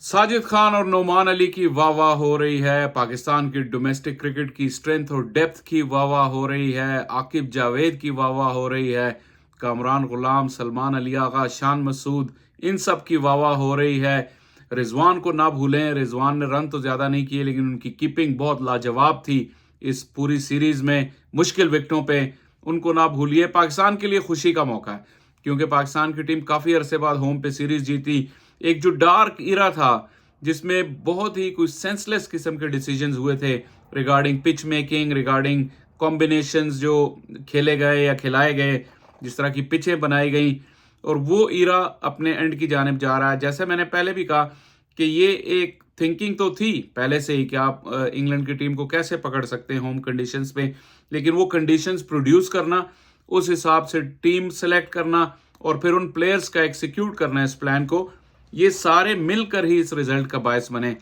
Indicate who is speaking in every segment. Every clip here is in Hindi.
Speaker 1: साजिद खान और नोमान अली की वाह वाह हो रही है। पाकिस्तान की डोमेस्टिक क्रिकेट की स्ट्रेंथ और डेप्थ की वाह वाह हो रही है। आकिब जावेद की वाह वाह हो रही है। कामरान गुलाम, सलमान अली आगा, शान मसूद, इन सब की वाह वाह हो रही है। रिजवान को ना भूलें, रिजवान ने रन तो ज़्यादा नहीं किए लेकिन उनकी कीपिंग बहुत लाजवाब थी इस पूरी सीरीज़ में, मुश्किल विकेटों पे। उनको ना भूलिए। पाकिस्तान के लिए खुशी का मौका है क्योंकि पाकिस्तान की टीम काफ़ी अरसे बाद होम पे सीरीज़ जीती। एक जो डार्क इरा था जिसमें बहुत ही कुछ सेंसलेस किस्म के डिसीजंस हुए थे regarding pitch making, regarding combinations जो खेले गए या खिलाए गए, जिस तरह की पिचें बनाई गई, और वो इरा अपने एंड की जानिब जा रहा है। जैसे मैंने पहले भी कहा कि ये एक थिंकिंग तो थी पहले से ही कि आप इंग्लैंड की टीम को कैसे पकड़ सकते हैं होम कंडीशंस पे, लेकिन वो कंडीशंस प्रोड्यूस करना, उस हिसाब से टीम सेलेक्ट करना और फिर उन प्लेयर्स का एग्जीक्यूट करना इस प्लान को, ये सारे मिलकर ही इस रिजल्ट का बायस बने।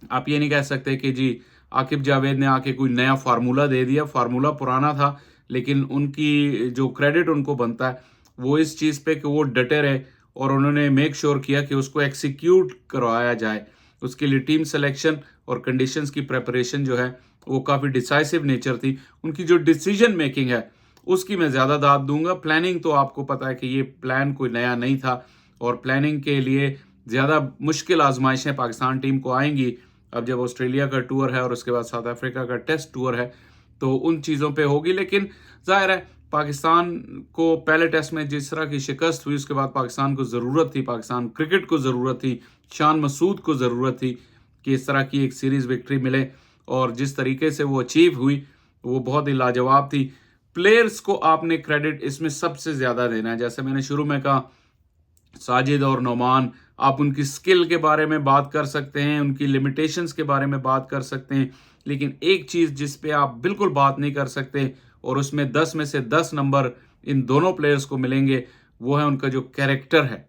Speaker 1: आप ये नहीं कह सकते कि जी आकिब जावेद ने आके कोई नया फार्मूला दे दिया। फार्मूला पुराना था लेकिन उनकी जो क्रेडिट उनको बनता है वो इस चीज़ पे कि वो डटे रहे और उन्होंने मेक श्योर किया कि उसको एक्सिक्यूट करवाया जाए। उसके लिए टीम सिलेक्शन और कंडीशंस की प्रेपरेशन जो है वो काफ़ी डिसाइसिव नेचर थी। उनकी जो डिसीजन मेकिंग है उसकी मैं ज़्यादा दाद दूंगा। प्लानिंग तो आपको पता है कि ये प्लान कोई नया नहीं था और प्लानिंग के लिए ज़्यादा मुश्किल आजमाइशें पाकिस्तान टीम को आएंगी अब जब ऑस्ट्रेलिया का टूर है और उसके बाद साउथ अफ्रीका का टेस्ट टूर है, तो उन चीज़ों पे होगी। लेकिन जाहिर है पाकिस्तान को पहले टेस्ट में जिस तरह की शिकस्त हुई उसके बाद पाकिस्तान को ज़रूरत थी, पाकिस्तान क्रिकेट को ज़रूरत थी, शान मसूद को ज़रूरत थी कि इस तरह की एक सीरीज़ विक्ट्री मिले, और जिस तरीके से वो अचीव हुई वो बहुत ही लाजवाब थी। प्लेयर्स को आपने क्रेडिट इसमें सबसे ज़्यादा देना है। जैसे मैंने शुरू में कहा, साजिद और नोमान, आप उनकी स्किल के बारे में बात कर सकते हैं, उनकी लिमिटेशंस के बारे में बात कर सकते हैं, लेकिन एक चीज़ जिस पे आप बिल्कुल बात नहीं कर सकते और उसमें 10 में से 10 नंबर इन दोनों प्लेयर्स को मिलेंगे, वो है उनका जो कैरेक्टर है,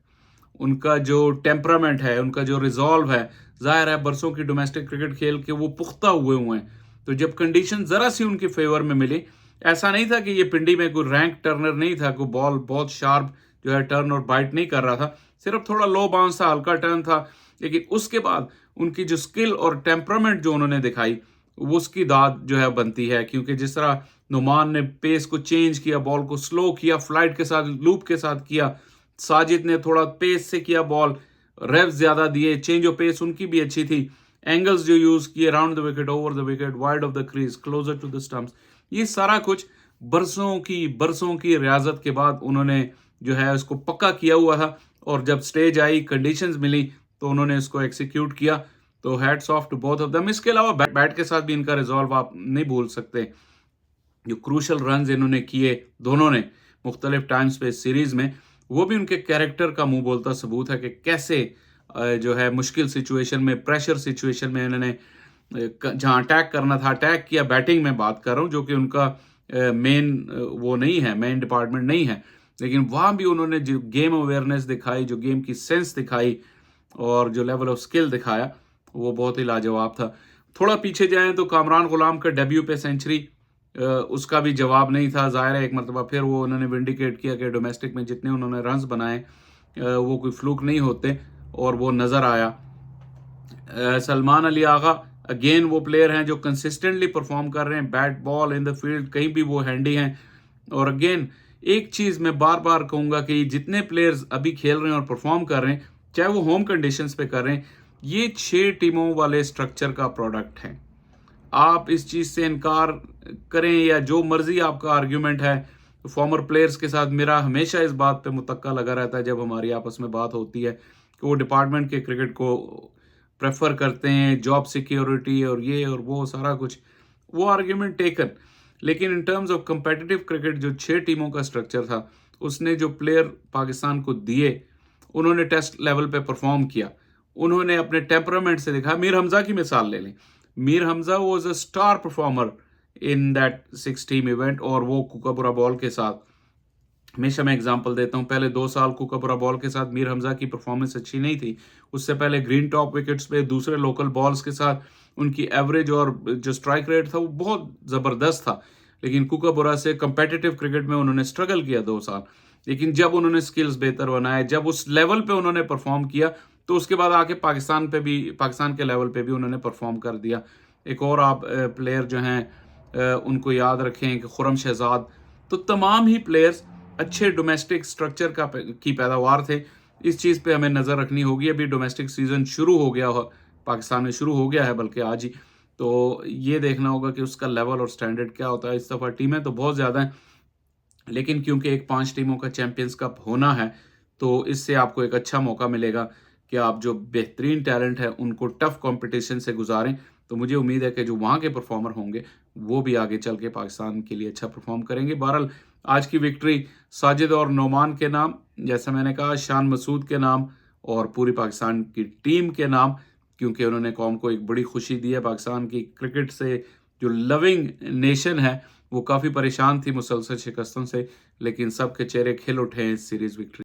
Speaker 1: उनका जो टेम्परामेंट है, उनका जो रिजॉल्व है। जाहिर है बरसों की डोमेस्टिक क्रिकेट खेल के वो पुख्ता हुए हैं, तो जब कंडीशन ज़रा सी उनके फेवर में मिली, ऐसा नहीं था कि ये पिंडी में कोई रैंक टर्नर नहीं था, कोई बॉल बहुत शार्प जो है टर्न और बाइट नहीं कर रहा था, सिर्फ थोड़ा लो बाउंस था, हल्का टर्न था, लेकिन उसके बाद उनकी जो स्किल और टेम्परामेंट जो उन्होंने दिखाई वो उसकी दाद जो है बनती है। क्योंकि जिस तरह नुमान ने पेस को चेंज किया, बॉल को स्लो किया, फ्लाइट के साथ, लूप के साथ किया, साजिद ने थोड़ा पेस से किया, बॉल रेव ज्यादा दिए, चेंज ऑफ पेस उनकी भी अच्छी थी, एंगल्स जो यूज किए, round the wicket, over the wicket, wide of the crease, closer to the stumps, ये सारा कुछ बरसों की रियाजत के बाद उन्होंने जो है उसको पक्का किया हुआ था, और जब स्टेज आई, कंडीशंस मिली, तो उन्होंने इसको एक्सिक्यूट किया। तो hats off to both of them. इसके अलावा बैट के साथ भी इनका रिजॉल्व आप नहीं भूल सकते। जो क्रूशल रन इन्होंने किए दोनों ने मुख्तलिफ टाइम्स पे सीरीज में, वो भी उनके कैरेक्टर का मुंह बोलता सबूत है कि कैसे जो है मुश्किल सिचुएशन में, प्रेशर सिचुएशन में इन्होंने जहाँ अटैक करना था अटैक किया। बैटिंग में बात कर रहा हूँ जो कि उनका मेन वो नहीं है, मेन डिपार्टमेंट नहीं है, लेकिन वहाँ भी उन्होंने जो गेम अवेयरनेस दिखाई, जो गेम की सेंस दिखाई और जो लेवल ऑफ स्किल दिखाया, वो बहुत ही लाजवाब था। थोड़ा पीछे जाएं तो कामरान गुलाम का डेब्यू पे सेंचुरी, उसका भी जवाब नहीं था। जाहिर है एक मरतबा फिर वो उन्होंने विंडिकेट किया कि डोमेस्टिक में जितने उन्होंने रन्स बनाए वो कोई फ्लूक नहीं होते, और वो नज़र आया। सलमान अली आगा अगेन वो प्लेयर हैं जो कंसिस्टेंटली परफॉर्म कर रहे हैं, bat ball in the field कहीं भी वो हैंडी हैं। और अगेन एक चीज़ मैं बार बार कहूँगा कि जितने प्लेयर्स अभी खेल रहे हैं और परफॉर्म कर रहे हैं, चाहे वो होम कंडीशंस पे कर रहे हैं, ये 6 टीमों वाले स्ट्रक्चर का प्रोडक्ट है। आप इस चीज़ से इनकार करें या जो मर्जी आपका आर्ग्यूमेंट है, फॉर्मर प्लेयर्स के साथ मेरा हमेशा इस बात पे मुतक्का लगा रहता है जब हमारी आपस में बात होती है कि वो डिपार्टमेंट के क्रिकेट को प्रेफर करते हैं, जॉब सिक्योरिटी और ये और वो सारा कुछ, वो आर्ग्यूमेंट टेकन। लेकिन in terms of competitive cricket जो 6 टीमों का स्ट्रक्चर था, उसने जो प्लेयर पाकिस्तान को दिए, उन्होंने टेस्ट लेवल पे परफॉर्म किया, उन्होंने अपने टेम्परामेंट से दिखा। मीर हमजा की मिसाल ले लें, Mir Hamza was a star performer in that 6 team event, और वो कुकाबुरा बॉल के साथ, हमेशा मैं एग्जांपल देता हूं, पहले 2 साल कुकाबुरा बॉल के साथ मीर हमजा की परफॉर्मेंस अच्छी नहीं थी। उससे पहले ग्रीन टॉप विकेट्स पे दूसरे लोकल बॉल्स के साथ उनकी एवरेज और जो स्ट्राइक रेट था वो बहुत ज़बरदस्त था। लेकिन कुकाबुरा से कंपेटिटिव क्रिकेट में उन्होंने स्ट्रगल किया 2 साल, लेकिन जब उन्होंने स्किल्स बेहतर बनाए, जब उस लेवल पे उन्होंने परफॉर्म किया, तो उसके बाद आके पाकिस्तान के लेवल पे भी उन्होंने परफॉर्म कर दिया। एक और आप प्लेयर जो हैं उनको याद रखें कि खुरम शहजाद, तो तमाम ही प्लेयर्स अच्छे डोमेस्टिक स्ट्रक्चर की पैदावार थे। इस चीज़ पे हमें नज़र रखनी होगी। अभी डोमेस्टिक सीज़न शुरू हो गया हो, पाकिस्तान में शुरू हो गया है बल्कि आज ही, तो ये देखना होगा कि उसका लेवल और स्टैंडर्ड क्या होता है। इस दफ़ा टीमें तो बहुत ज़्यादा हैं, लेकिन क्योंकि एक 5 टीमों का चैंपियंस कप होना है, तो इससे आपको एक अच्छा मौका मिलेगा कि आप जो बेहतरीन टैलेंट है उनको टफ कंपटीशन से गुजारें। तो मुझे उम्मीद है कि जो वहाँ के परफॉर्मर होंगे वो भी आगे चल के पाकिस्तान के लिए अच्छा परफॉर्म करेंगे। बहरहाल आज की विक्ट्री साजिद और नोमान के नाम, जैसा मैंने कहा शान मसूद के नाम और पूरी पाकिस्तान की टीम के नाम, क्योंकि उन्होंने कौम को एक बड़ी खुशी दी है। पाकिस्तान की क्रिकेट से जो लविंग नेशन है वो काफ़ी परेशान थी मुसलसल शिकस्तों से, लेकिन सबके चेहरे खिल उठे हैं इस सीरीज़ विक्ट्री